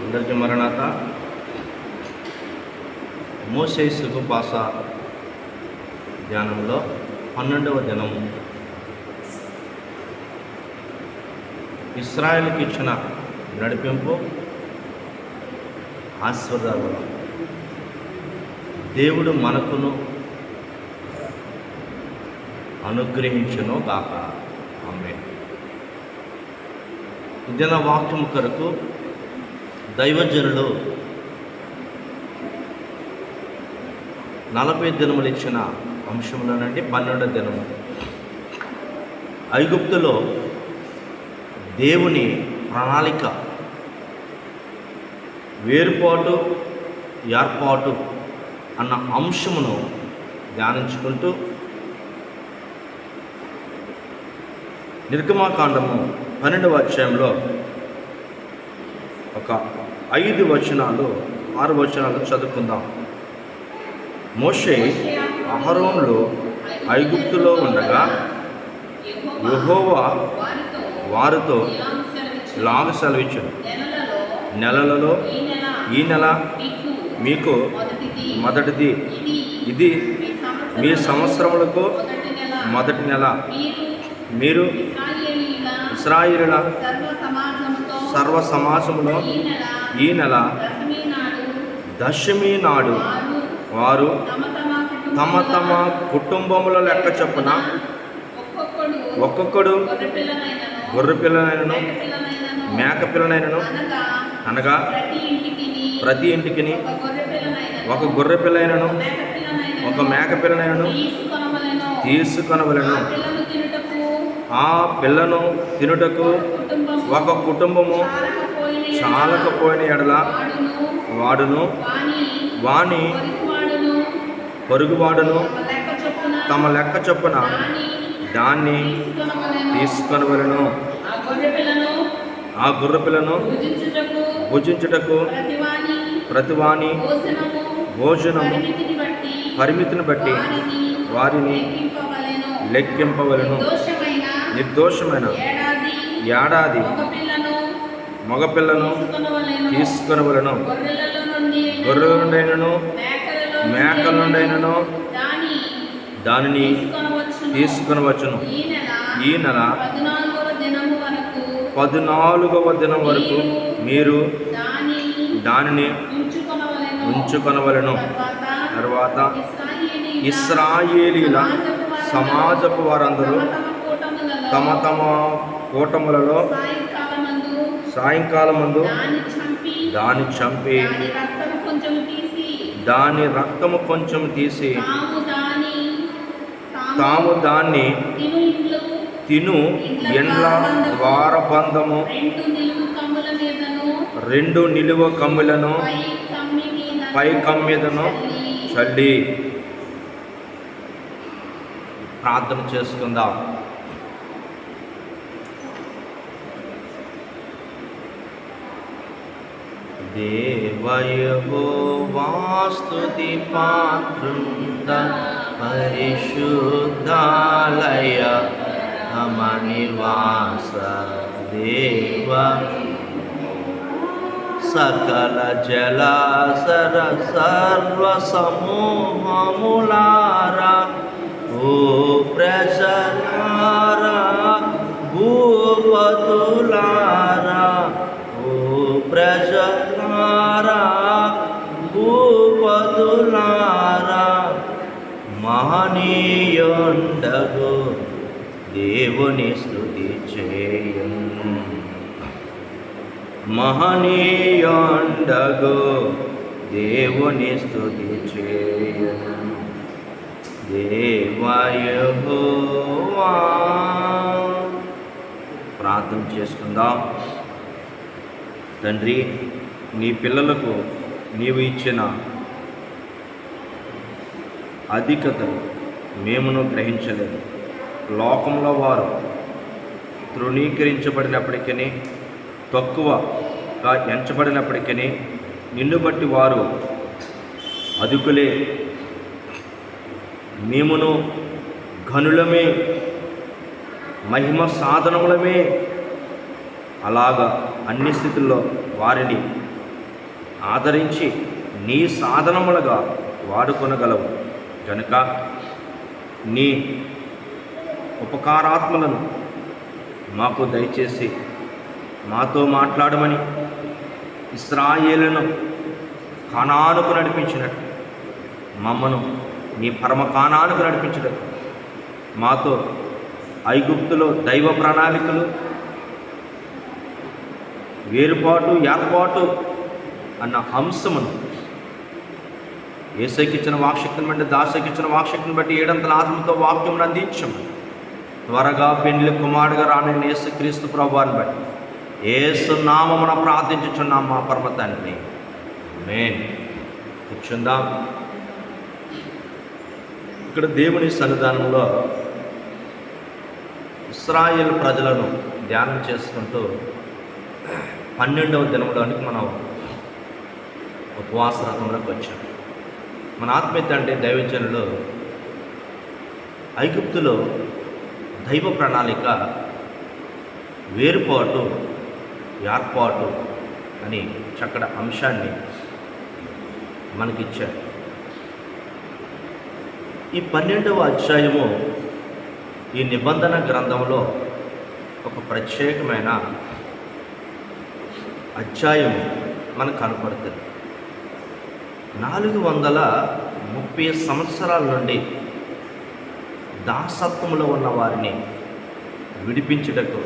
అందరికీ మరణాత. మోషే సుఖపాస ధ్యానంలో 12వ దినం. ఇశ్రాయేలుకి ఇచ్చిన నడిపింపు, ఆశీర్వాదాలు దేవుడు మనకును అనుగ్రహించును గాక. ఆమేన్. ఇదిన వాక్యం కొరకు దైవజనులు 40 దినములు ఇచ్చిన అంశంలోనండి 12వ దినము. ఐగుప్తులో దేవుని ప్రణాళిక, వేరుపాటు, ఏర్పాటు అన్న అంశమును ధ్యానించుకుంటూ నిర్గమాకాండము 12వ అధ్యాయంలో ఒక 5 వచనాలు 6 వచనాలు చదువుకుందాం. మోషే అహరోనులు ఐగుప్తులో ఉండగా యెహోవా వారితో ఇలాగ సెలవిచ్చాడు, నెలలలో ఈ నెల మీకు మొదటిది, ఇది మీ సంవత్సరములకు మొదటి నెల. మీరు ఇశ్రాయేలుల సర్వ సమాజములో ఈ నెల దశమి నాడు వారు తమ తమ కుటుంబముల లెక్క చొప్పున ఒక్కొక్కడు గొర్రె పిల్లనైనను మేక పిల్లనైనను, అనగా ప్రతి ఇంటికి ఒక గొర్రె పిల్లైనను ఒక మేక పిల్లనైనను తీసుకొనవలెను. ఆ పిల్లను తినుటకు ఒక కుటుంబము చాలకపోయిన ఎడల వాడును వాని పొరుగువాడును తమ లెక్క చొప్పున దాన్ని తీసుకొనవలెను. ఆ గొర్రె పిల్లను భుజించుటకు ప్రతివాని భోజనము పరిమితిని బట్టి వారిని లెక్కింపవలెను. నిర్దోషమైన ఏడాది మగపిల్లను తీసుకొనవలెను. గొర్రెల నుండైనను మేకల నుండైనను దానిని తీసుకొనవచ్చును. ఈ నెల 14వ దినం వరకు మీరు దానిని ఉంచుకొనవలెను. తర్వాత ఇశ్రాయేలీల సమాజపు వారందరూ తమ తమ కూటములలో సాయంకాలమందు దాన్ని చంపి దాని రక్తము కొంచెం తీసి తాము దాన్ని తిను ఎండ్ల ద్వారబంధము 2 నిలువ కమ్ములను పై కమ్మిదను చల్లి. ప్రార్థన చేసుకుందాం. దేవయెహోవా స్తుతి పాత్రుండ పరిశుద్ధాలయ తమ నివాస దేవ సకల జలాసర సర్వ సమూహములారా, ఓ ప్రజలారా భూపతులారా, ఓ ప్రజలారా భూపతులారా, మహనీయుండగు దేవుని స్తుతి చేయుము. మహనీయుండగు దేవుని స్తుతి చేయుము. దేవా యెహోవా. ప్రార్థన చేసుకుందాం. తండ్రి, నీ పిల్లలకు నీవు ఇచ్చిన అధికతను మేమును గ్రహించలేదు. లోకంలో వారు తృణీకరించబడినప్పటికీ, తక్కువగా ఎంచబడినప్పటికీ నిన్ను బట్టి వారు అధికులే. మేమును ఘనులమే, మహిమ సాధనములమే. అలాగా అన్ని స్థితుల్లో వారిని ఆదరించి నీ సాధనములుగా వాడుకొనగలవు కనుక నీ ఉపకారాత్మలను మాకు దయచేసి మాతో మాట్లాడమని ఇశ్రాయేలును కానానుకు నడిపించినట్టు మమ్మను నీ పరమ కానానుకు నడిపించినట్టు మాతో ఐగుప్తులో దైవ ప్రణాళికలు వేరుపాటు ఏర్పాటు అన్న అంశమును యేసయ్యకిచ్చిన వాక్శక్తిని బట్టి దాసయ్యకిచ్చిన వాక్శక్తిని బట్టి ఏడంతల ఆత్మతో వాక్యమును అందించము. త్వరగా పెండ్లి కుమారుడుగా రానైన యేసుక్రీస్తు ప్రభువాన్ని బట్టి యేసు నామమున ప్రార్థించుచున్నాం మా పరమ తండ్రి. ఆమేన్. కూర్చుందాం. ఇక్కడ దేవుని సన్నిధానంలో ఇశ్రాయేలు ప్రజలను ధ్యానం చేసుకుంటూ 12వ దినంలోనికి మనం ఉపవాస రథంలోకి వచ్చాం. మన ఆత్మీయత అంటే దైవజనులు ఐగుప్తులో దైవ ప్రణాళిక వేరుపాటు ఏర్పాటు అని చక్కటి అంశాన్ని మనకిచ్చారు. ఈ 12వ అధ్యాయము ఈ నిబంధన గ్రంథంలో ఒక ప్రత్యేకమైన అధ్యాయం మనకు కనపడుతుంది. 430 సంవత్సరాల నుండి దాసత్వంలో ఉన్న వారిని విడిపించుటకు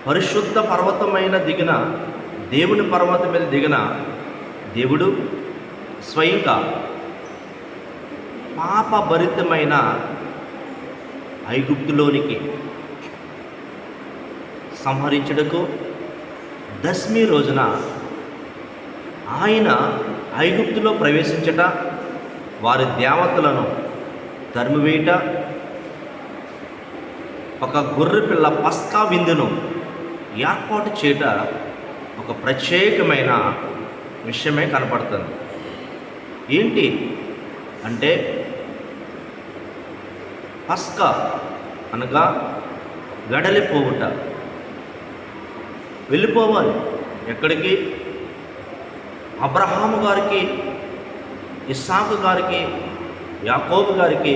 పరిశుద్ధ పర్వతమైన దిగిన దేవుని పర్వతం మీద దిగిన దేవుడు స్వయంగా పాపభరితమైన ఐగుప్తులోనికి సంహరించుటకు దశమి రోజున ఆయన ఐగుప్తులో ప్రవేశించట, వారి దేవతలను తరిమివేయట, ఒక గొర్రె పిల్ల పస్కా విందును ఏర్పాటు చేయట ఒక ప్రత్యేకమైన విషయమే కనపడుతుంది. ఏంటి అంటే పస్కా అనగా వెడలిపోవుట, వెళ్ళిపోవాలి. ఎక్కడికి? అబ్రహాము గారికి, ఇస్సాకు గారికి, యాకోబు గారికి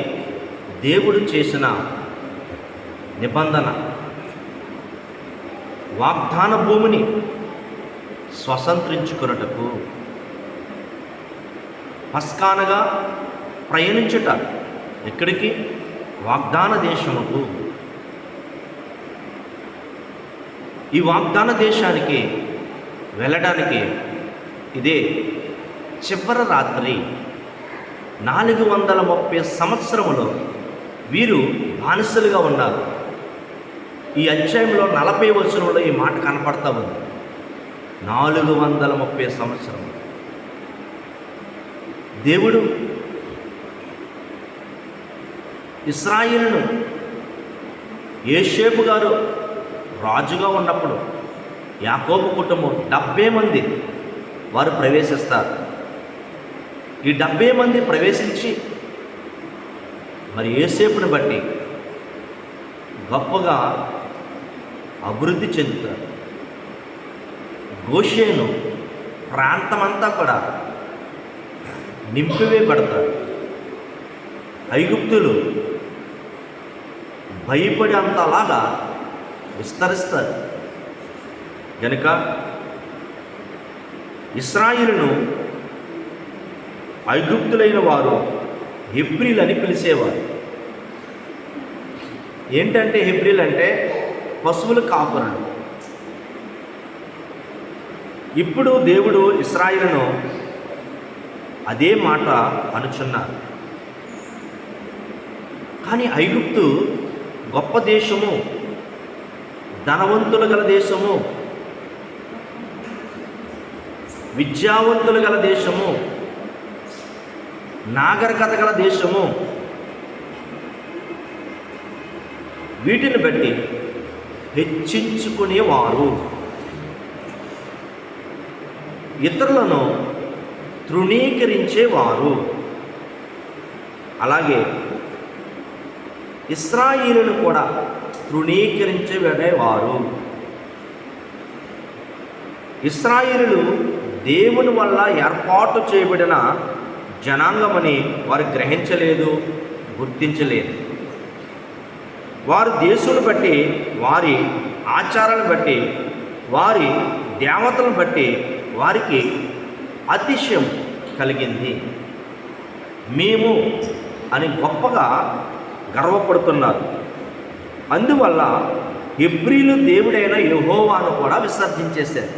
దేవుడు చేసిన నిబంధన, వాగ్దాన భూమిని స్వతంత్రించుకొనుటకు పస్కానగా ప్రయాణించుట. ఎక్కడికి? వాగ్దాన దేశముకు. ఈ వాగ్దాన దేశానికి వెళ్ళడానికి ఇదే చివరి రాత్రి. 430 సంవత్సరములో వీరు బానిసలుగా ఉన్నారు. ఈ అధ్యాయంలో 40 వచనంలో ఈ మాట కనపడతా ఉంది. 430 సంవత్సరం దేవుడు ఇశ్రాయేలును యోసేపు గారు రాజుగా ఉన్నప్పుడు యాకోబు కుటుంబం 70 మంది వారు ప్రవేశిస్తారు. ఈ 70 మంది ప్రవేశించి మరి యోసేపుని బట్టి గొప్పగా అభివృద్ధి చెందుతారు. గోషేను ప్రాంతమంతా కూడా నింపివేయబడతారు. ఐగుప్తులు భయపడి అంతలాగా విస్తరిస్తారు. కనుక ఇశ్రాయేలును ఐగుప్తులైన వారు హెబ్రీలని పిలిచేవారు. ఏంటంటే హెబ్రీలు అంటే పశువుల కాపురులు. ఇప్పుడు దేవుడు ఇశ్రాయేలును అదే మాట అనుచున్నారు. కానీ ఐగుప్తు గొప్ప దేశము, ధనవంతులు గల దేశము, విద్యావంతులు గల దేశము, నాగరికత గల దేశము. వీటిని బట్టి హెచ్చించుకునేవారు, ఇతరులను తృణీకరించేవారు. అలాగే ఇశ్రాయేలును కూడా తృణీకరించేవారు. ఇశ్రాయేలులు దేవుని వల్ల ఏర్పాటు చేయబడిన జనాంగమని వారు గ్రహించలేదు, గుర్తించలేదు. వారు దేశులను బట్టి, వారి ఆచారాలను బట్టి, వారి దేవతలను బట్టి వారికి అతిశయం కలిగింది. మేము అని గొప్పగా గర్వపడుతున్నారు. అందువల్ల హెబ్రీలు దేవుడైన యెహోవాను కూడా విసర్జించేశారు.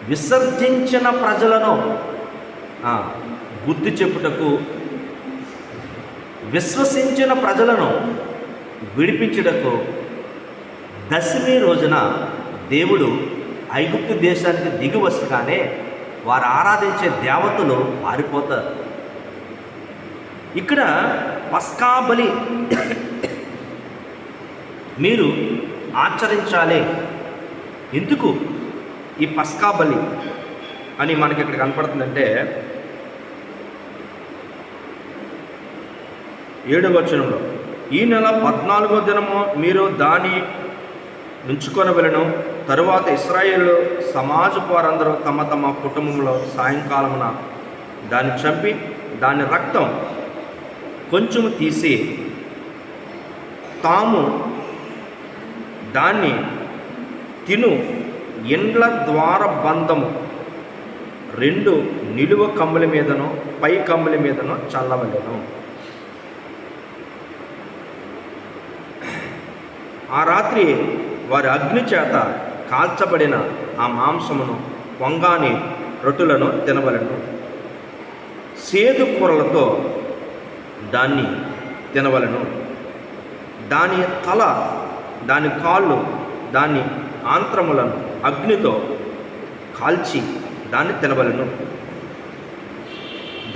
విసర్జించిన ప్రజలను బుద్ధి చెప్పుటకు, విశ్వసించిన ప్రజలను విడిపించుటకు దశమి రోజున దేవుడు ఐగుప్తు దేశానికి దిగి వస్తగానే వారు ఆరాధించే దేవతలు పారిపోతారు. ఇక్కడ పస్కా బలి మీరు ఆచరించాలి. ఎందుకు ఈ పస్కా బలి అని మనకి ఇక్కడ కనపడుతుందంటే 7వ వచనంలో, ఈ నెల 14వ దినము మీరు దాని నుంచుకొనవలెను. తరువాత ఇశ్రాయేలు సమాజపు వారందరూ తమ తమ కుటుంబంలో సాయంకాలమున దాన్ని చంపి దాని రక్తం కొంచెం తీసి తాము దాన్ని తిను ఇండ్ల ద్వార బంధము 2 నిలువ కమ్ముల మీదను పై కమ్ముల మీదను చల్లవలెను. ఆ రాత్రి వారి అగ్ని చేత కాల్చబడిన ఆ మాంసమును, పొంగాని రొట్టెలను తినవలెను. సేదు కూరలతో దాన్ని తినవలెను. దాని తల, దాని కాళ్ళు, దాని ఆంత్రములను అగ్నితో కాల్చి దాన్ని తినవలెను.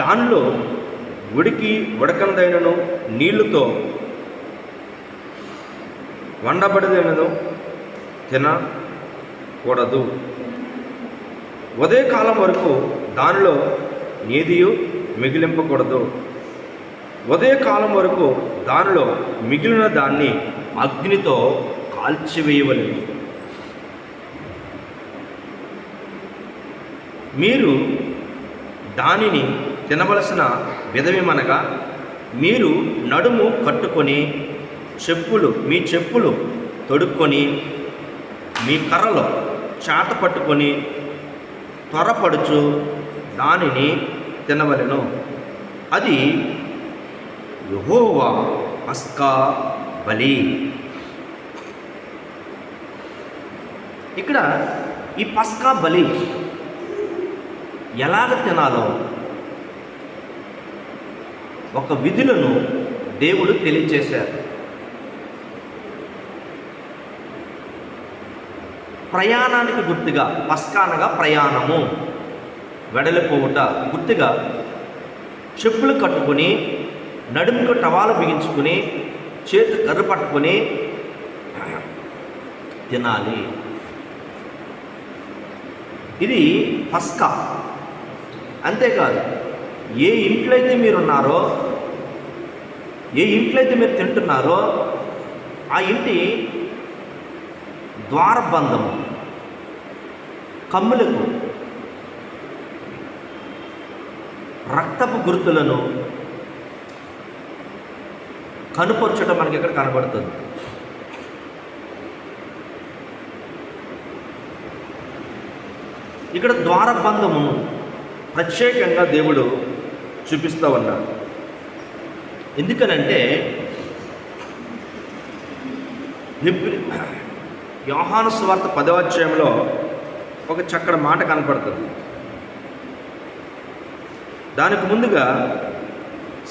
దానిలో ఉడకందైనను నీళ్లతో వండబడినను తినకూడదు. ఉదయకాలం వరకు దానిలో ఏదియు మిగిలింపకూడదు. ఉదయకాలం వరకు దానిలో మిగిలిన దాన్ని అగ్నితో కాల్చివేయవలెను. మీరు దానిని తినవలసిన విధమేమనగా, మీరు నడుము కట్టుకొని మీ చెప్పులు తొడుక్కొని మీ కర్రలో చాట పట్టుకొని త్వరపడుచు దానిని తినవలెను. అది యెహోవా పస్కా బలి. ఇక్కడ ఈ పస్కా బలి ఎలాగ తినాలో ఒక విధులను దేవుడు తెలియచేశారు. ప్రయాణానికి గుర్తుగా, పస్కా అనగా ప్రయాణము, వెడలిపోవుట గుర్తుగా చెప్పులు కట్టుకొని, నడుముకు టవాలు బిగించుకుని, చేతి కర్ర పట్టుకొని తినాలి. ఇది పస్కా. అంతేకాదు, ఏ ఇంట్లో అయితే మీరున్నారో, ఏ ఇంట్లో అయితే మీరు తింటున్నారో ఆ ఇంటి ద్వారబంధము, కమ్ములకు రక్తపు గుర్తులను కనుపరచడం మనకి ఇక్కడ కనబడుతుంది. ఇక్కడ ద్వారబంధమును ప్రత్యేకంగా దేవుడు చూపిస్తూ ఉన్నాడు. ఎందుకనంటే యోహాను సువార్త 10వ అధ్యాయంలో ఒక చక్కటి మాట కనపడుతుంది. దానికి ముందుగా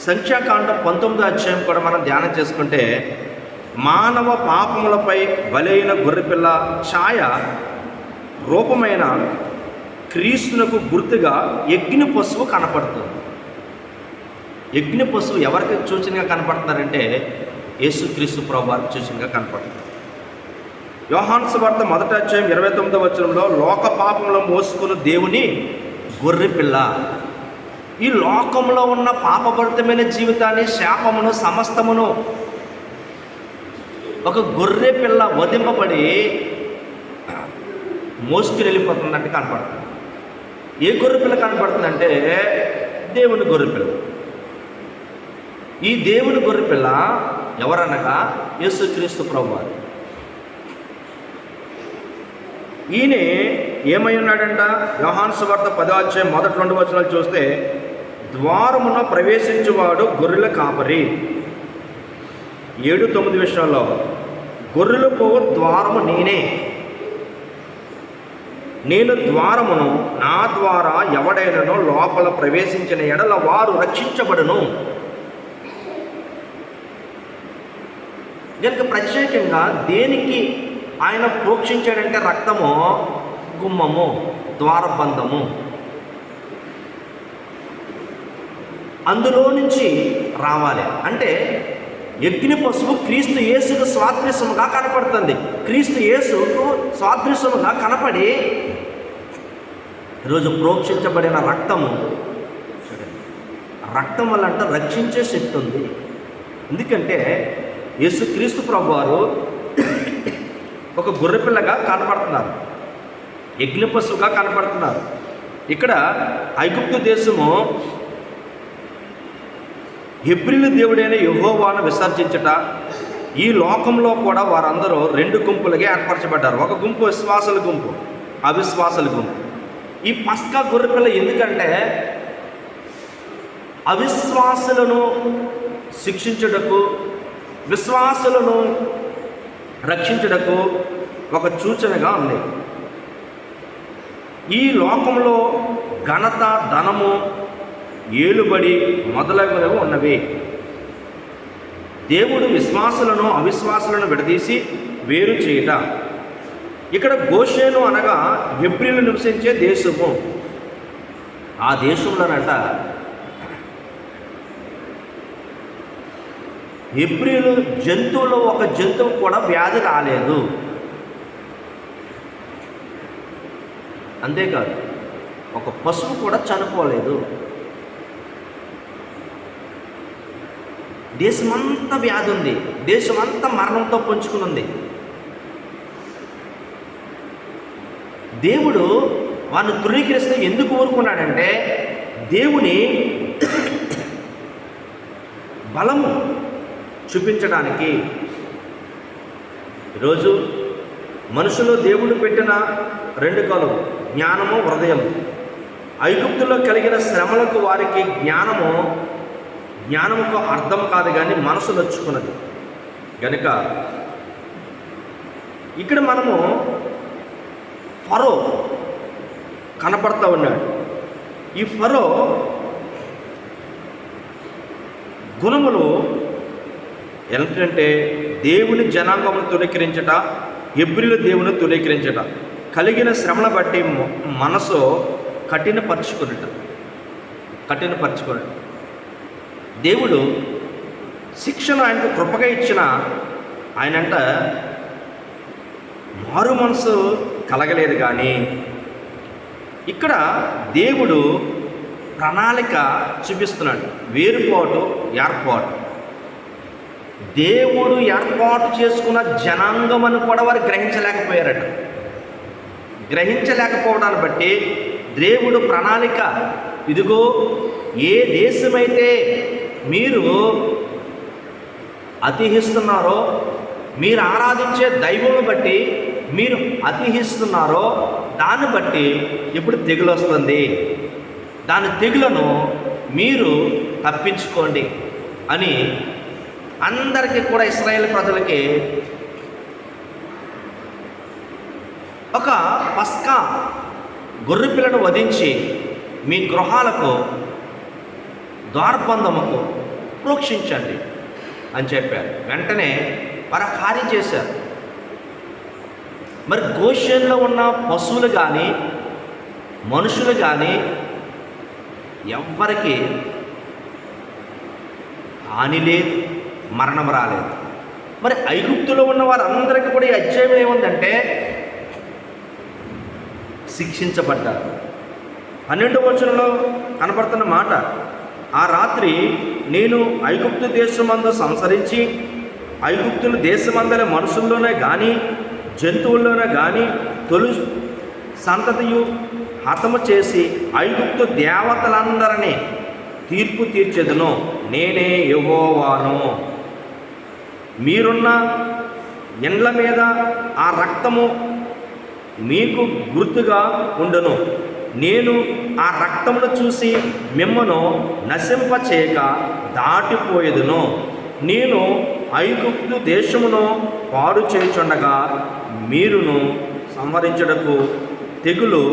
సంఖ్యాకాండం 19వ అధ్యాయం కూడా మనం ధ్యానం చేసుకుంటే, మానవ పాపములపై బలైన గొర్రెపిల్ల ఛాయ రూపమైన క్రీస్తునకు గుర్తుగా యజ్ఞ పశువు కనపడుతుంది. యజ్ఞ పశువు ఎవరికి సూచనగా కనపడుతున్నారంటే యేసుక్రీస్తు ప్రభువారికి సూచనగా కనపడుతుంది. యోహాను సువార్త 1వ అధ్యాయం 29వ వచనంలో, లోక పాపంలో మోసుకుని దేవుని గొర్రెపిల్ల. ఈ లోకంలో ఉన్న పాపభరితమైన జీవితాన్ని, శాపమును, సమస్తమును ఒక గొర్రె పిల్ల వధింపబడి మోసుకుని వెళ్ళిపోతున్నట్టు కనపడుతుంది. ఏ గొర్రె పిల్ల కనపడుతుందంటే దేవుని గొర్రె పిల్ల. ఈ దేవుని గొర్రె పిల్ల ఎవరనగా యేసుక్రీస్తు ప్రభువారు. ఈయన ఏమై ఉన్నాడంట? యోహాను సువార్త 10వ అధ్యాయం మొదటి 2 వచనాలు చూస్తే, ద్వారమున ప్రవేశించువాడు గొర్రెల కాపరి. 7-9 విషయాల్లో గొర్రెలు పోవు ద్వారము నేనే, నేను ద్వారమును, నా ద్వారా ఎవడైనను లోపల ప్రవేశించిన ఎడల వారు రక్షించబడును. కనుక ప్రత్యేకంగా దేనికి ఆయన ప్రోక్షించాడంటే రక్తము, గుమ్మము, ద్వారబంధము, అందులో నుంచి రావాలి. అంటే యజ్ఞ పశువు క్రీస్తు యేసుకు స్వాదృశ్యముగా కనపడుతుంది. క్రీస్తు యేసుకు స్వాదృశ్యముగా కనపడి ఈరోజు ప్రోక్షించబడిన రక్తము, రక్తం వల్ల అంటే రక్షించే శక్తి ఉంది. ఎందుకంటే యేసుక్రీస్తు ప్రభువారు ఒక గొర్రెపిల్లగా కనపడుతున్నారు, యజ్ఞ పశువుగా కనపడుతున్నారు. ఇక్కడ ఐగుప్తు దేశము హెబ్రీల దేవుడైన యెహోవాను విసర్జించట, ఈ లోకంలో కూడా వారందరూ 2 గుంపులుగా ఏర్పరచబడ్డారు. ఒక గుంపు విశ్వాసుల గుంపు, అవిశ్వాసుల గుంపు. ఈ పస్కా గొర్రెపిల్ల ఎందుకంటే అవిశ్వాసులను శిక్షించుటకు, విశ్వాసులను రక్షించుటకు ఒక సూచనగా ఉంది. ఈ లోకంలో ఘనత, ధనము, ఏలుబడి మొదలగునవి ఉన్నవి. దేవుడు విశ్వాసులను అవిశ్వాసులను విడదీసి వేరు చేయట. ఇక్కడ గోషేను అనగా హెబ్రీలు నివసించే దేశము. ఆ దేశంలోనట హెబ్రీలు జంతువులో ఒక జంతువు కూడా వ్యాధి రాలేదు. అంతేకాదు ఒక పశువు కూడా చనిపోలేదు. దేశమంతా వ్యాధి ఉంది, దేశమంతా మరణంతో పొంచుకుని ఉంది. దేవుడు వారిని తృణీకరిస్తే ఎందుకు ఊరుకున్నాడంటే దేవుని బలము చూపించడానికి. ఈరోజు మనుషులు దేవుడు పెట్టిన 2 కలువు, జ్ఞానము, హృదయము. ఐగుప్తులో కలిగిన శ్రమలకు వారికి జ్ఞానముకు అర్థం కాదు కానీ మనసు నొచ్చుకున్నది. కనుక ఇక్కడ మనము ఫరో కనపడతా ఉన్నాడు. ఈ ఫరో గుణములు ఏంటంటే దేవుని జనాంగమును తృణీకరించట, హెబ్రీల దేవుని తృణీకరించట, కలిగిన శ్రమను బట్టి మనసు కఠినపరుచుకున్నట. దేవుడు శిక్షను ఆయనకు కృపగా ఇచ్చిన ఆయనంట మారు మనసు కలగలేదు. కానీ ఇక్కడ దేవుడు ప్రణాళిక చూపిస్తున్నాడు. వేరుపాటు, ఏర్పాటు. దేవుడు ఏర్పాటు చేసుకున్న జనాంగం అని కూడా వారు గ్రహించలేకపోయారట. గ్రహించలేకపోవడాన్ని బట్టి దేవుడు ప్రణాళిక, ఇదిగో ఏ దేశమైతే మీరు అతిహిస్తున్నారో, మీరు ఆరాధించే దైవమును బట్టి మీరు అతిహిస్తున్నారో దాన్ని బట్టి ఇప్పుడు తెగులు వస్తుంది, దాని తెగులను మీరు తప్పించుకోండి అని అందరికీ కూడా ఇశ్రాయేలు ప్రజలకి ఒక పస్కా గొర్రెపిల్లను వధించి మీ గృహాలకు ద్వారబంధముకు ప్రోక్షించండి అని చెప్పారు. వెంటనే వారు కార్యం చేశారు. మరి గోషేన్లో ఉన్న పశువులు కానీ మనుషులు కానీ ఎవ్వరికి హాని లేదు, మరణం రాలేదు. మరి ఐగుప్తులో ఉన్న వారందరికీ కూడా ఈ అధ్యాయం ఏముందంటే శిక్షించబడ్డారు. 12వ వచనంలో కనపడుతున్న మాట, ఆ రాత్రి నేను ఐగుప్తు దేశమందు సంచరించి ఐగుప్తులు దేశమందరి మనుషుల్లోనే కానీ జంతువుల్లోనే కానీ తొలి సంతతియు హతము చేసి ఐగుప్తు దేవతలందరినీ తీర్పు తీర్చెదను, నేనే యెహోవాను. మీరున్న ఇండ్ల మీద ఆ రక్తము మీకు గుర్తుగా ఉండును. నేను ఆ రక్తమును చూసి మిమ్మను నశింపచేయక దాటిపోయేదును. నేను ఐగుప్తు దేశమును పాడు చేయుచుండగా మీరును సంహరించుటకు తెగులు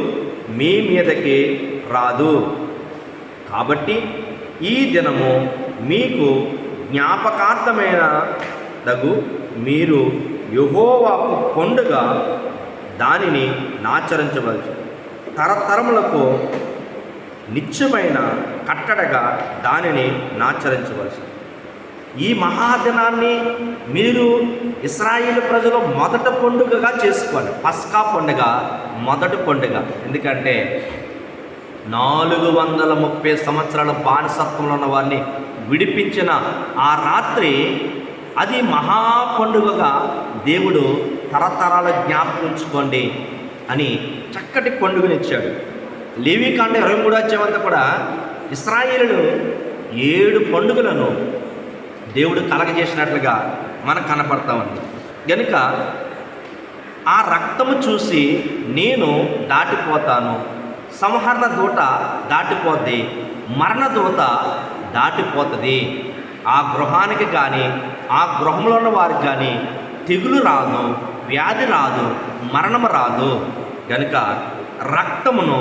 మీ మీదకి రాదు. కాబట్టి ఈ దినము మీకు జ్ఞాపకార్థమైన మీరు యెహోవాకు పండుగ, దానిని ఆచరించవచ్చు. తరతరములకు నిత్యమైన కట్టడగా దానిని ఆచరించవలసి. ఈ మహాదినాన్ని మీరు ఇశ్రాయేలు ప్రజలు మొదటి పండుగగా చేసుకోవాలి. పస్కా పండుగ మొదటి పండుగ. ఎందుకంటే 430 సంవత్సరాల బానిసత్వంలో ఉన్న వారిని విడిపించిన ఆ రాత్రి అది మహా పండుగగా దేవుడు తరతరాల జ్ఞాపకించుకోండి అని చక్కటి పండుగనిచ్చాడు. లేవీకాండ 23 అధ్యాయమంతా కూడా ఇశ్రాయేలులు 7 పండుగలను దేవుడు కలగజేసినట్లుగా మనకు కనపడతా ఉంది. కనుక ఆ రక్తము చూసి నేను దాటిపోతాను, సంహరణ దూత దాటిపోద్ది, మరణ దూత దాటిపోతుంది. ఆ గృహానికి కానీ ఆ గృహంలో ఉన్న వారికి కానీ తెగులు రాదు, వ్యాధి రాదు, మరణము రాదు. కనుక రక్తమును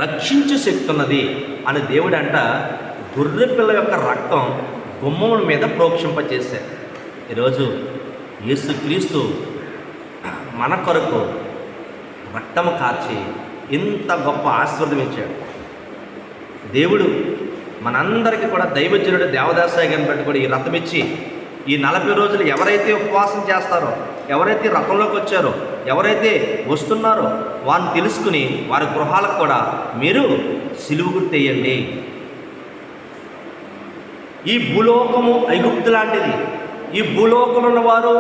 రక్షించే శక్తి ఉన్నది అని దేవుడంట గొర్రెపిల్ల యొక్క రక్తం గుమ్మముల మీద ప్రోక్షింపచేశారు. ఈరోజు యేసుక్రీస్తు మన కొరకు రక్తము కార్చి ఇంత గొప్ప ఆశీర్వాదం ఇచ్చాడు. దేవుడు మనందరికీ కూడా దైవజనుడు దేవదాసాయి గారిని బట్టి కూడా ఈ రథం ఇచ్చి ఈ 40 రోజులు ఎవరైతే ఉపవాసం చేస్తారో, ఎవరైతే రథంలోకి వచ్చారో, ఎవరైతే వస్తున్నారో వారిని తెలుసుకుని వారి గృహాలకు కూడా మీరు సిలువ గుర్తెయ్యండి. ఈ భూలోకము ఐగుప్తు లాంటిది. ఈ భూలోకంలో ఉన్నవారు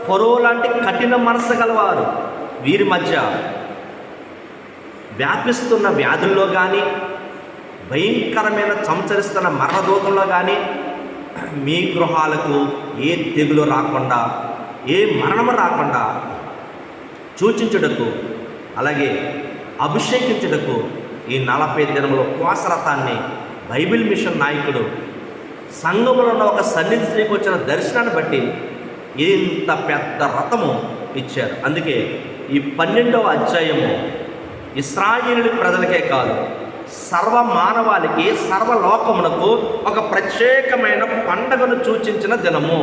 ఫరో లాంటి కఠిన మనసు గలవారు. వీరి మధ్య వ్యాపిస్తున్న వ్యాధుల్లో కానీ, భయంకరమైన సంచరిస్తున్న మరణదూతంలో కానీ మీ గృహాలకు ఏ తెగులు రాకుండా, ఏ మరణము రాకుండా సూచించుటకు, అలాగే అభిషేకించుటకు ఈ 40 దినముల ఉపవాసరథాన్ని బైబిల్ మిషన్ నాయకుడు సంఘములో ఉన్న ఒక సన్నిధి స్త్రీకి వచ్చిన దర్శనాన్ని బట్టి ఇంత పెద్ద రథము ఇచ్చారు. అందుకే ఈ 12వ అధ్యాయము ఇశ్రాయేలు ప్రజలకే కాదు, సర్వ మానవాళికి, సర్వలోకమునకు ఒక ప్రత్యేకమైన పండగను సూచించిన దినము,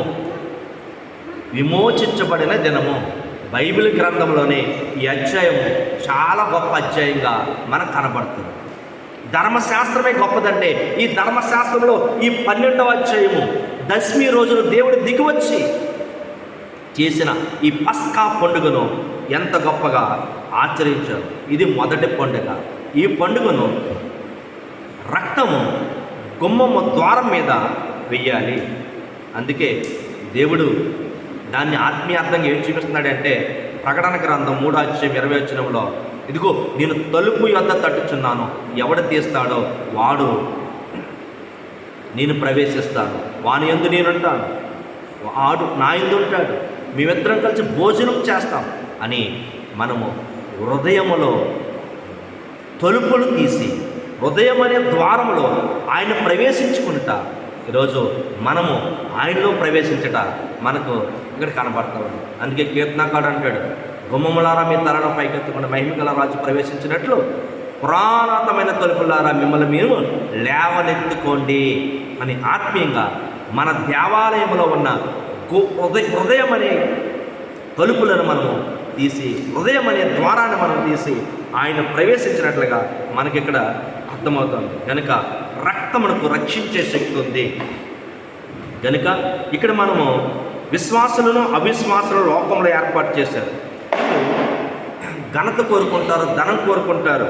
విమోచించబడిన దినము. బైబిల్ గ్రంథంలోనే ఈ అధ్యాయము చాలా గొప్ప అధ్యాయంగా మనకు కనబడుతుంది. ధర్మశాస్త్రమే గొప్పదంటే ఈ ధర్మశాస్త్రంలో ఈ 12వ అధ్యాయము దశమి రోజున దేవుడు దిగివచ్చి చేసిన ఈ పస్కా పండుగను ఎంత గొప్పగా ఆచరించారు. ఇది మొదటి పండుగ. ఈ పండుగను రక్తము గుమ్మము ద్వారం మీద వెయ్యాలి. అందుకే దేవుడు దాన్ని ఆత్మీయార్థంగా ఏం చూపిస్తున్నాడంటే ప్రకటన గ్రంథం 3వ అధ్యాయం 20వ వచనంలో, ఇదిగో నేను తలుపు యొద్ద తట్టుచున్నాను, ఎవడు తీస్తాడో వాడు నేను ప్రవేశిస్తాను, వాని యందు నేనుంటాను, వాడు నా యందు ఉంటాడు, మేమిద్దరం కలిసి భోజనం చేస్తాం అని మనము హృదయములో తలుపులు తీసి హృదయం అనే ద్వారములో ఆయన ప్రవేశించుకుంటా ఈరోజు మనము ఆయనలో ప్రవేశించట మనకు ఇక్కడ కనబడతా ఉంది. అందుకే కీర్తనకాడు అంటాడు, గుమ్మములారా మీ తలను పైకెత్తుకుని మహిమగల రాజు ప్రవేశించినట్లు పురాణతమైన తలుపులారా మిమ్మల్ని మీరు లేవనెత్తుకోండి అని ఆత్మీయంగా మన దేవాలయంలో ఉన్న హృదయం అనే తలుపులను మనము తీసి, హృదయం అనే ద్వారాన్ని మనం తీసి ఆయన ప్రవేశించినట్లుగా మనకిక్కడ అర్థమవుతుంది. కనుక రక్తమునకు రక్షించే శక్తి ఉంది. కనుక ఇక్కడ మనము విశ్వాసులను అవిశ్వాసులను లోకంలో ఏర్పాటు చేశారు. ఘనత కోరుకుంటారు, ధనం కోరుకుంటారు,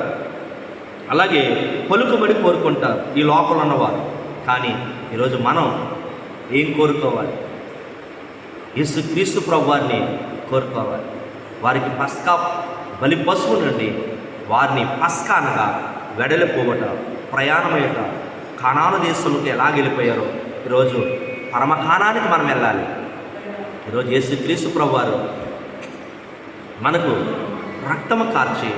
అలాగే పలుకుబడి కోరుకుంటారు ఈ లోకంలో ఉన్నవారు. కానీ ఈరోజు మనం ఏం కోరుకోవాలి? యేసుక్రీస్తు ప్రభువారిని కోరుకోవాలి. వారికి పస్కా బలి పశువు నుండి వారిని పస్కా అనగా వెడలిపోవట, ప్రయాణమయ్యట, కానాను దేశంలోకి ఎలా వెళ్ళిపోయారో ఈరోజు పరమకానానికి మనం వెళ్ళాలి. ఈరోజు యేసుక్రీస్తు ప్రభువారు మనకు రక్తము కార్చి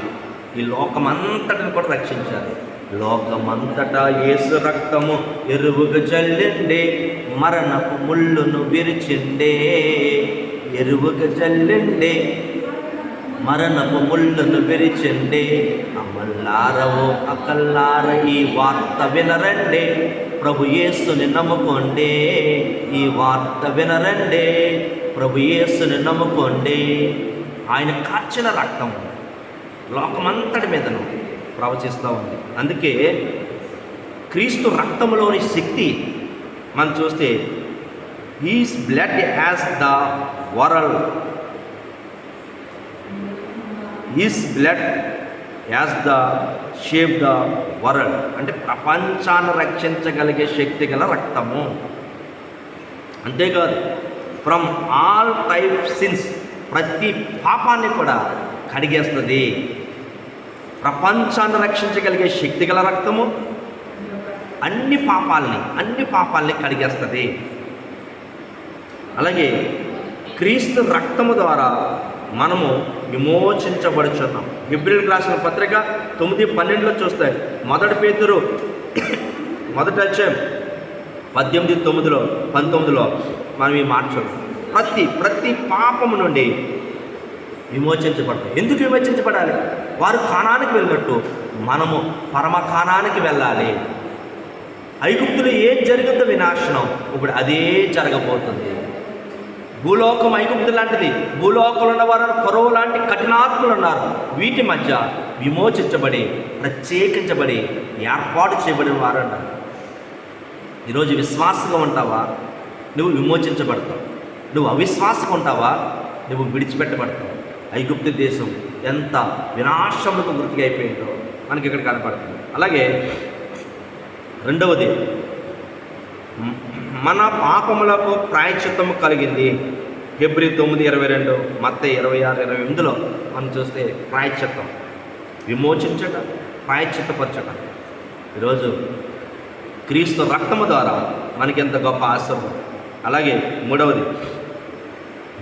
ఈ లోకమంతటిని కూడా రక్షించాలి. లోకమంతటా యేసు రక్తము ఎరువుగా జల్లిండే, మరణపు ముళ్ళును విరిచిండే. ఎరువుగా జల్లిండే, మరణపు ముళ్ళును విరిచిండే. అమ్మల్లారవో అక్కల్లార ఈ వార్త వినరండే, ప్రభు యేసుని నమ్ముకోండి. ఈ వార్త వినరండే, ప్రభు యేసుని నమ్ముకోండి. ఆయన కార్చిన రక్తం లోకమంతటి మీదను ప్రవచిస్తూ ఉంది. అందుకే క్రీస్తు రక్తంలోని శక్తి మనం చూస్తే, he's blood as the world, he's blood as the shape the world, అంటే ప్రపంచాన్ని రక్షించగలిగే శక్తి గల రక్తము. అంతేకాదు, ఫ్రమ్ ఆల్ టైప్ సిన్స్, ప్రతి పాపాన్ని కూడా కడిగేస్తుంది. ప్రపంచాన్ని రక్షించగలిగే శక్తి గల రక్తము అన్ని పాపాలని కడిగేస్తుంది. అలాగే క్రీస్తు రక్తము ద్వారా మనము విమోచించబడుచున్నాం. హెబ్రీయులకు రాసిన పత్రిక 9:12 చూస్తే, మొదటి పేతురు 1వ అధ్యాయం 18:9, 19 మనం ఈ మాట చూద్దాం. ప్రతి పాపము నుండి విమోచించబడతాం. ఎందుకు విమోచించబడాలి? వారు కానానికి వెళ్ళినట్టు మనము పరమకానానికి వెళ్ళాలి. ఐగుప్తులు ఏం జరిగిందో వినాశనం, ఇప్పుడు అదే జరగబోతుంది. భూలోకం ఐగుప్తు లాంటిది. భూలోకంలో ఉన్న వారు ఫరో లాంటి కఠినాత్ములు ఉన్నారు. వీటి మధ్య విమోచించబడి, ప్రత్యేకించబడి, ఏర్పాటు చేయబడిన వారు అన్నారు. ఈరోజు విశ్వాసంగా ఉంటావా, నువ్వు విమోచించబడతావు. నువ్వు అవిశ్వాసంగా ఉంటావా, నువ్వు విడిచిపెట్టబడతావు. ఐగుప్తు దేశం ఎంత వినాశములకు గుర్తుగా అయిపోయిందో మనకి ఇక్కడ కనపడుతుంది. అలాగే రెండవది, మన పాపములకు ప్రాయశ్చిత్తము కలిగింది. హెబ్రీ 9:22, మత్తయి 26:28 మనం చూస్తే ప్రాయశ్చిత్తం, విమోచించట, ప్రాయశ్చిత్తపరచట. ఈరోజు క్రీస్తు రక్తము ద్వారా మనకి ఎంత గొప్ప ఆశ్రమం. అలాగే మూడవది,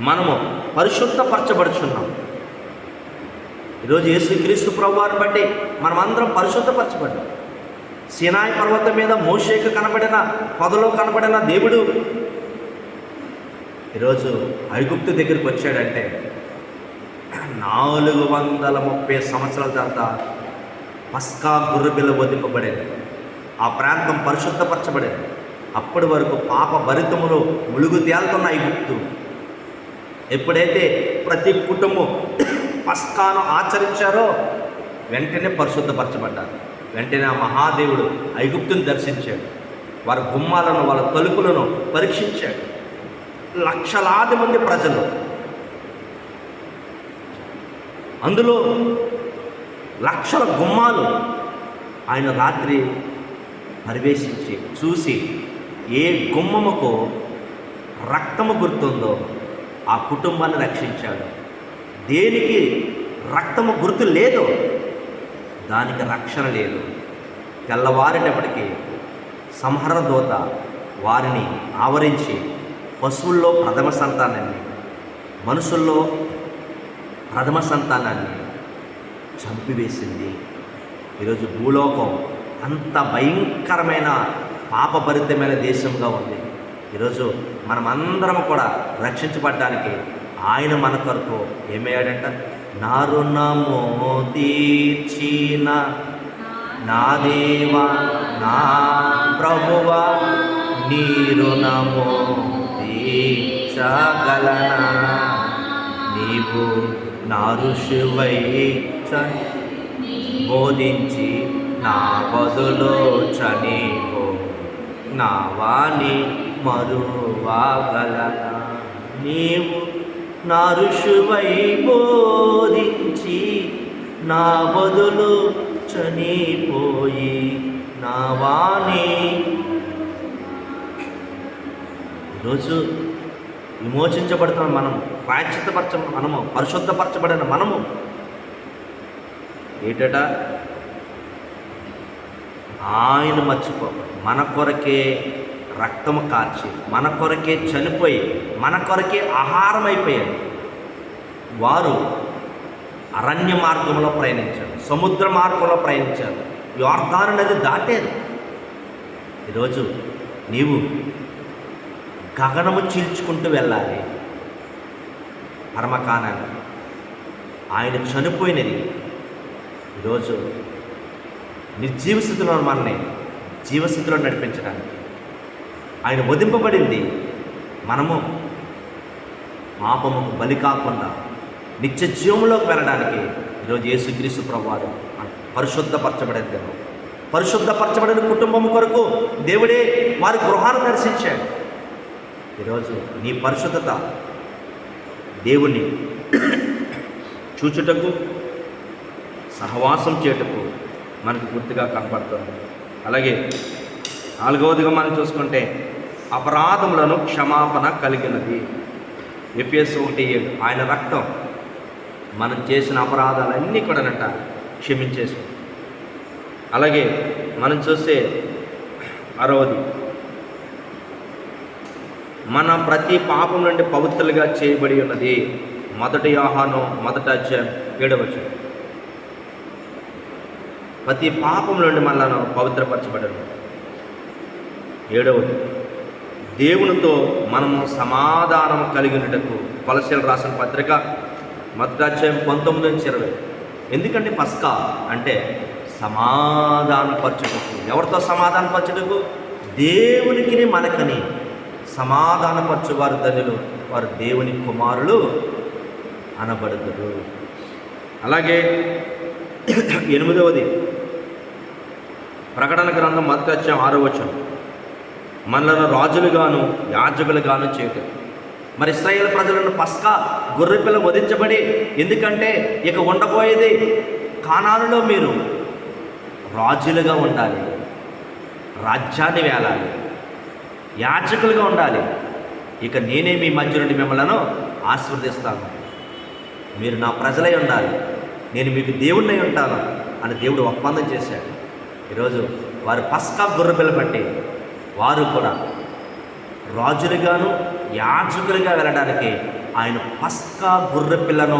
మనము పరిశుద్ధపరచబడుచున్నాం. ఈరోజు యేసుక్రీస్తు ప్రభువారిని బట్టి మనమందరం పరిశుద్ధపరచబడ్డాం. సీనాయి పర్వతం మీద మోషేకు కనబడిన, పొదలో కనబడిన దేవుడు ఈరోజు ఐగుప్తు దగ్గరికి వచ్చాడంటే 430 సంవత్సరాల తర్వాత పస్కా గుర్రపిల్ల వధింపబడేది. ఆ ప్రాంతం పరిశుద్ధపరచబడేది. అప్పటి వరకు పాప భరితములో ములుగు తేలుతున్న ఐగుప్తు ఎప్పుడైతే ప్రతి కుటుంబం పస్కాను ఆచరించారో వెంటనే పరిశుద్ధపరచబడ్డారు. వెంటనే ఆ మహాదేవుడు ఐగుప్తుని దర్శించాడు. వారి గుమ్మాలను, వాళ్ళ తలుపులను పరీక్షించాడు. లక్షలాది మంది ప్రజలు, అందులో లక్షల గుమ్మాలు ఆయన రాత్రి పరివేశించి చూసి ఏ గుమ్మముకు రక్తము గుర్తుందో ఆ కుటుంబాన్ని రక్షించాడు. దేనికి రక్తము గుర్తు లేదో దానికి రక్షణ లేదు. తెల్లవారినప్పటికీ సంహరణ దూత వారిని ఆవరించి పశువుల్లో ప్రథమ సంతానాన్ని, మనుషుల్లో ప్రథమ సంతానాన్ని చంపివేసింది. ఈరోజు భూలోకం అంత భయంకరమైన పాపభరితమైన దేశంగా ఉంది. ఈరోజు మనమందరం కూడా రక్షించబడడానికి ఆయన మన కొరకు ఏమయ్యాడంట? నా రుణము తీర్చిన నా దేవా, నా ప్రభువా, నీ రుణము తీర్చగలనా? నీవు నా ఋషివై బోధించి నా బదులు చనిపో, నా వాణి మరువగలనా? నీవు నా ఋషివై బోధించి నా బదులు చనిపోయి, నా వాణి. ఈరోజు విమోచించబడుతున్న మనము, మనము, పరిశుద్ధపరచబడిన మనము ఏటట ఆయన మర్చిపో మన కొరకే రక్తము కార్చి, మన కొరకే చనిపోయి, మన కొరకే ఆహారం అయిపోయారు. వారు అరణ్య మార్గంలో ప్రయాణించారు, సముద్ర మార్గంలో ప్రయాణించారు, యోర్దాను నది దాటారు. ఈరోజు నీవు గగనము చీల్చుకుంటూ వెళ్ళాలి పరమకానాన్ని. ఆయన చనిపోయినది ఈరోజు నిర్జీవ స్థితిలో మనల్ని జీవస్థితిలో నడిపించడానికి. ఆయన వధింపబడింది మనము పాపముకు బలి కాకుండా నిత్య జీవంలోకి వెళ్ళడానికి. ఈరోజు యేసుక్రీస్తు ప్రభువారు పరిశుద్ధపరచబడిన పరిశుద్ధపరచబడిన కుటుంబం కొరకు దేవుడే వారి గృహాన్ని దర్శించాడు. ఈరోజు నీ పరిశుద్ధత దేవుణ్ణి చూచుటకు, సహవాసం చేయుటకు మనకు గుర్తుగా కనపడుతుంది. అలాగే 4వదిగా మనం చూసుకుంటే అపరాధములను క్షమాపణ కలిగినది. ఎఫెసీయులు 1:7 ఆయన రక్తం మనం చేసిన అపరాధాలన్నీ కూడానంట క్షమించేసి. అలాగే మనం చూస్తే 6వది మన ప్రతి పాపం నుండి పవిత్రులుగా చేయబడి ఉన్నది. 1 యోహాను 1:7 ప్రతి పాపం నుండి మనలను పవిత్రపరచబడను. 7వది దేవునితో మనము సమాధానం కలిగినటకు. కొలస్సీయులకు రాసిన పత్రిక 1:19-20. ఎందుకంటే పస్కా అంటే సమాధానపరచుటకు. ఎవరితో సమాధానపరచుటకు? దేవునికి మనకని సమాధానపరచువారు ధన్యులు, వారు దేవుని కుమారులు అనబడుదురు. అలాగే 8వది ప్రకటన గ్రంథం 1:6 మనలను రాజులుగాను యాజకులుగాను చేయటం. మరి ఇశ్రాయేలు ప్రజలను పస్కా గొర్రెపిల్ల వధించబడి, ఎందుకంటే ఇక ఉండబోయేది కానానులో మీరు రాజులుగా ఉండాలి, రాజ్యాన్ని వేలాలి, యాజకులుగా ఉండాలి. ఇక నేనే మీ మధ్య నుండి మిమ్మల్ని ఆశీర్వదిస్తాను, మీరు నా ప్రజలై ఉండాలి, నేను మీకు దేవుణ్ణి ఉంటాను అని దేవుడు ఒప్పందం చేశాడు. ఈరోజు వారు పస్కా గొర్రెపిల్ల బట్టి వారు కూడా రాజులుగాను యాజకులుగా వెళ్ళడానికి ఆయన పస్కా గొర్రెపిల్లను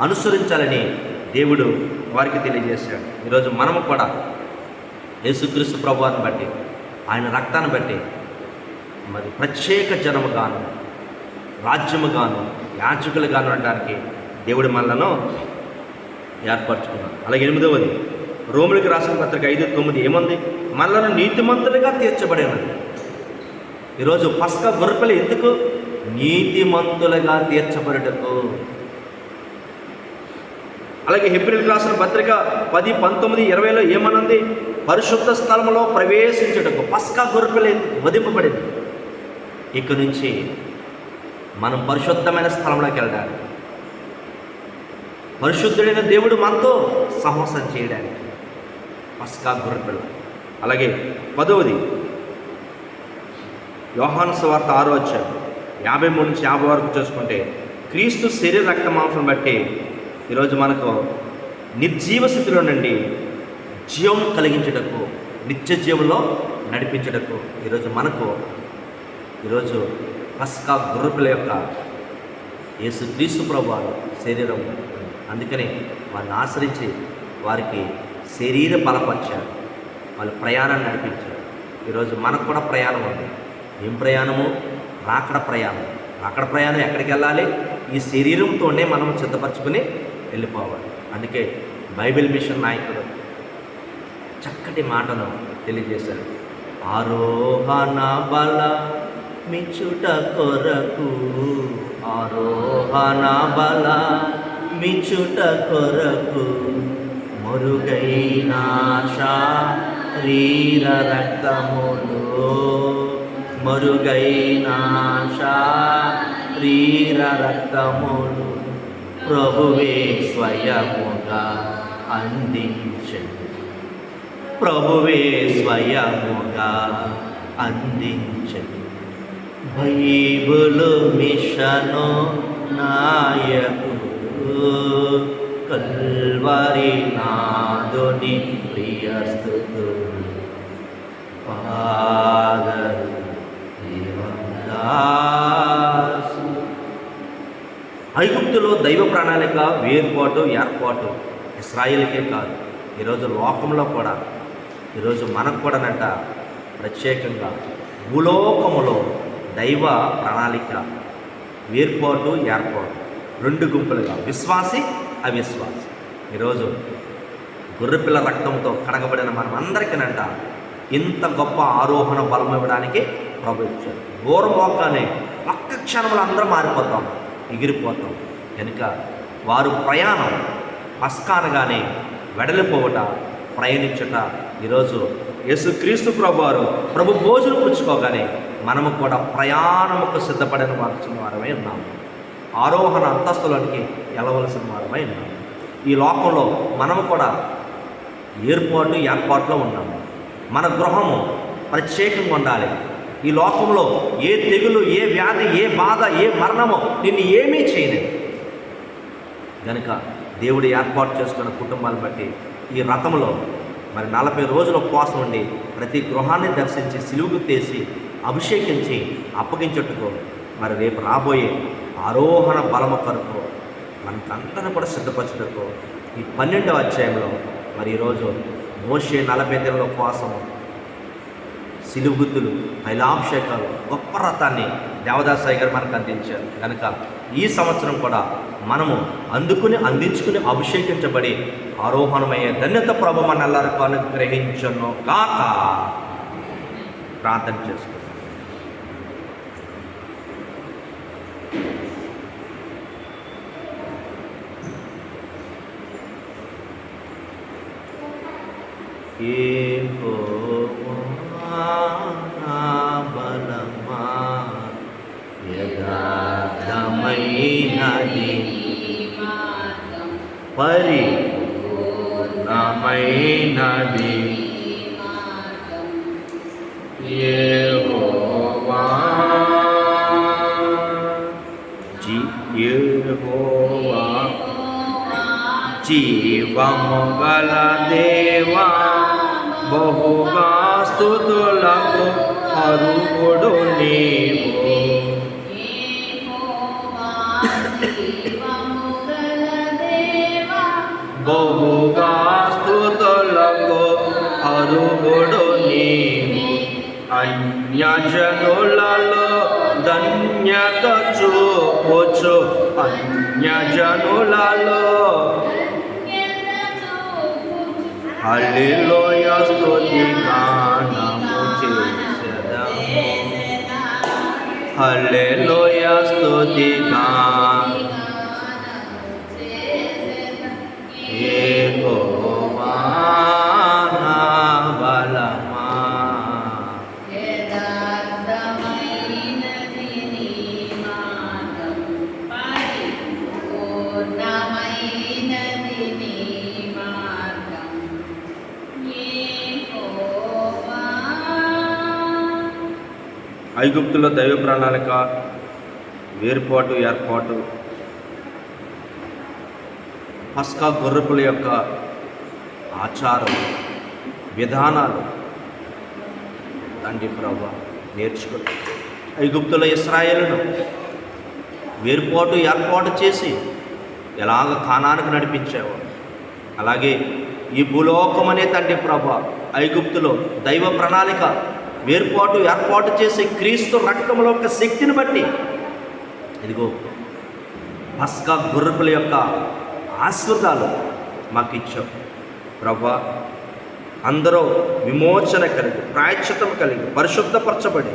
అనుసరించాలని దేవుడు వారికి తెలియజేశాడు. ఈరోజు మనము కూడా యేసుక్రీస్తు ప్రభువుని బట్టి, ఆయన రక్తాన్ని బట్టి మరి ప్రత్యేక జనముగాను రాజ్యముగాను యాజకులుగాను అనడానికి దేవుడు మనలను ఏర్పరచుకున్నాడు. అలాగే 8వది రోములకు రాసిన పత్రిక 5:9 ఏముంది? మనలను నీతిమంతులుగా తీర్చబడినది. ఈరోజు పస్కా గొర్రెపిల్ల ఎందుకు? నీతిమంతులుగా తీర్చబడుటకు. అలాగే హెబ్రీయులకు రాసిన పత్రిక 10:19-20 ఏమనుంది? పరిశుద్ధ స్థలంలో ప్రవేశించుటకు పస్కా గొర్రెపిల్ల వధింపబడింది. ఇక నుంచి మనం పరిశుద్ధమైన స్థలంలోకి వెళ్ళడానికి, పరిశుద్ధుడైన దేవుడు మనతో సహవాసం చేయడానికి పస్కా గొర్రెపిల్ల. అలాగే 10వది యోహాను సువార్త 6:53-50 వరకు చూసుకుంటే క్రీస్తు శరీర రక్త మాంసం బట్టి ఈరోజు మనకు నిర్జీవ స్థితిలో నుండి జీవం కలిగించుటకు, నిత్య జీవంలో నడిపించుటకు ఈరోజు మనకు పస్కా గొర్రెపిల్ల యొక్క యేసుక్రీస్తు ప్రభువారు శరీరం. అందుకని వారిని ఆశ్రయించి వారికి శరీర బలపరిచారు, వాళ్ళ ప్రయాణాన్ని నడిపించారు. ఈరోజు మనకు కూడా ప్రయాణం ఉంది. ఏం ప్రయాణము? రాకడ ప్రయాణం. రాకడ ప్రయాణం ఎక్కడికి వెళ్ళాలి? ఈ శరీరంతోనే మనం సిద్ధపరచుకుని వెళ్ళిపోవాలి. అందుకే బైబిల్ మిషన్ నాయకుడు చక్కటి మాటను తెలియజేశారు. ఆరోహణ బల మిచ్చుట కొరకు, ఆరోహణ బల మిచ్చుట కొరకు, మరుగైన శరీర రక్తములు, మరుగైన శరీర రక్తములు ప్రభువే స్వయముగా అందించెను, ప్రభువే స్వయముగా అందించెను. బైబుల్ మిషను నాయకుడు కల్వరి నాదుని ప్రియస్తుతుడు ఫాదర్ దేవదాసు. ఐగుప్తులో దైవ ప్రణాళిక వేర్పాటు ఏర్పాటు ఇశ్రాయేలుకే కాదు, ఈరోజు లోకంలో కూడా, ఈరోజు మనకు కూడానంట ప్రత్యేకంగా భూలోకములో దైవ ప్రణాళిక వేర్పాటు ఏర్పాటు, రెండు గుంపులుగా విశ్వాసి అవిశ్వాసి. ఈరోజు గొర్రెపిల్ల రక్తంతో కడగబడిన మనం అందరికీనంట ఇంత గొప్ప ఆరోహణ బలం ఇవ్వడానికి ప్రభు ఇచ్చారు. ఘోరమోకానే ఒక్క క్షణంలో అందరం మారిపోతాం, ఎగిరిపోతాం. కనుక వారు ప్రయాణం పస్కానగానే వెడలిపోవట, ప్రయాణించుట. ఈరోజు యేసుక్రీస్తు ప్రభు వారు ప్రభు భోజనం పుచ్చుకోగానే మనము కూడా ప్రయాణముకు సిద్ధపడిన వారమై ఉన్నాము. ఆరోహణ అంతస్తులోనికి వెళ్ళవలసిన వారమై ఉన్నాము. ఈ లోకంలో మనము కూడా ఏర్పాట్లో ఉన్నాము. మన గృహము ప్రత్యేకంగా ఉండాలి. ఈ లోకంలో ఏ తెగులు, ఏ వ్యాధి, ఏ బాధ, ఏ మరణము నిన్ను ఏమీ చేయలేదు. కనుక దేవుడు ఏర్పాటు చేసుకున్న కుటుంబాన్ని బట్టి ఈ రథంలో మరి 40 రోజుల ఉపవాసం ఉండి ప్రతి గృహాన్ని దర్శించి సిలువుకు తీసి అభిషేకించి అప్పగించుటకు మరి రేపు రాబోయే ఆరోహణ బలము కొరకు మనకంతా కూడా సిద్ధపరచుటకు ఈ 12వ అధ్యాయంలో మరి ఈరోజు మోషే 40 దినాల ఉపవాసము, సిలువు గుర్తులు, తైలాభిషేకాలు, గొప్ప రథాన్ని దేవదాసాయి గారు మనకు అందించారు. కనుక ఈ సంవత్సరం కూడా మనము అందించుకుని అభిషేకించబడి ఆరోహణమయ్యే ధన్యత ప్రభు మనెల్లరికీ అనుగ్రహించును కాక. ప్రార్థన చేసుకుంటాం. బలమా యథార్థమైనది పరిపూర్ణమైనది యెహోవా జీవము గల దేవా, బహుగా స్తుతులకు అర్హుడు నీవు. బహుగా స్తుతులకు అర్హుడు నీవు. అన్యజనులలో ధన్యత చూపుచు, అన్యజనులలో హల్లెలూయా స్తుతి గానము చేసెదము. హల్లెలూయా స్తుతి గానము యెహోవా నా బలమా. ఐగుప్తులో దైవ ప్రణాళిక వేర్పాటు ఏర్పాటు, పస్కా గొర్రెపుల యొక్క ఆచారం విధానాలు తండ్రి ప్రభు నేర్చుకుంటాం. ఐగుప్తుల ఇశ్రాయేలును వేర్పాటు ఏర్పాటు చేసి ఎలాగ కానానికి నడిపించావో అలాగే ఈ భూలోకం అనే తండ్రి ప్రభు ఐగుప్తులో దైవ ప్రణాళిక వేర్పాటు ఏర్పాటు చేసి క్రీస్తు రక్తంలో యొక్క శక్తిని బట్టి ఇదిగో పస్కా గొర్రెపుల యొక్క ఆశీర్వాదాలు మాకు ఇచ్చావు ప్రభా. అందరూ విమోచన కలిగి, ప్రాయశ్చిత్తం కలిగి, పరిశుద్ధపరచబడి,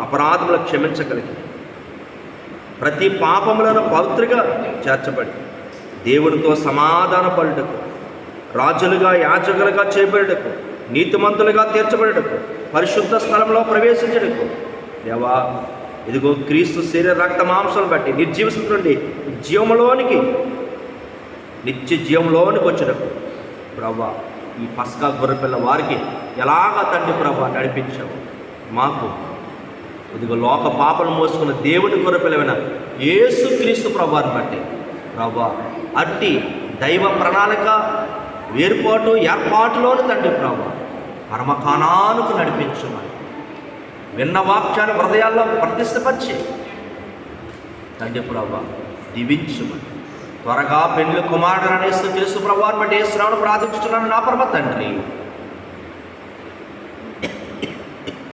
అపరాధములు క్షమించగలిగి, ప్రతి పాపములను పవిత్రగా చేర్చబడి, దేవునితో సమాధాన పడుటకు, రాజులుగా యాజకులుగా చేయబడుటకు, నీతిమంతులుగా తీర్చబడుటకు, పరిశుద్ధ స్థలంలో ప్రవేశించడకు దేవా ఇదిగో క్రీస్తు శరీర రక్త మాంసం బట్టి నిర్జీవ స్థితి నుండి నిత్య జీవంలోనికి వచ్చేటకు ప్రభా ఈ పస్కా గొర్రెపిల్ల వారికి ఎలాగ తండ్రి ప్రభా నడిపించావు. మాకు ఇదిగో లోక పాపలు మోసుకున్న దేవుని కొరపిలమైన యేసు క్రీస్తు ప్రభువాన్ని బట్టి ప్రభా అట్టి దైవ ప్రణాళిక ఏర్పాటులోని తండ్రి ప్రభా పరమకాణానికి నడిపించమని విన్న వాక్యాన్ని హృదయాల్లో ప్రతిష్టపరిచి తండ్రి ప్రభా దీవించమని త్వరగా పెండ్లి కుమారుడు యేసు క్రీస్తు ప్రభువాన్ని బట్టి యేసు నామమున ప్రార్థించుచున్నాను నా పరమ తండ్రి.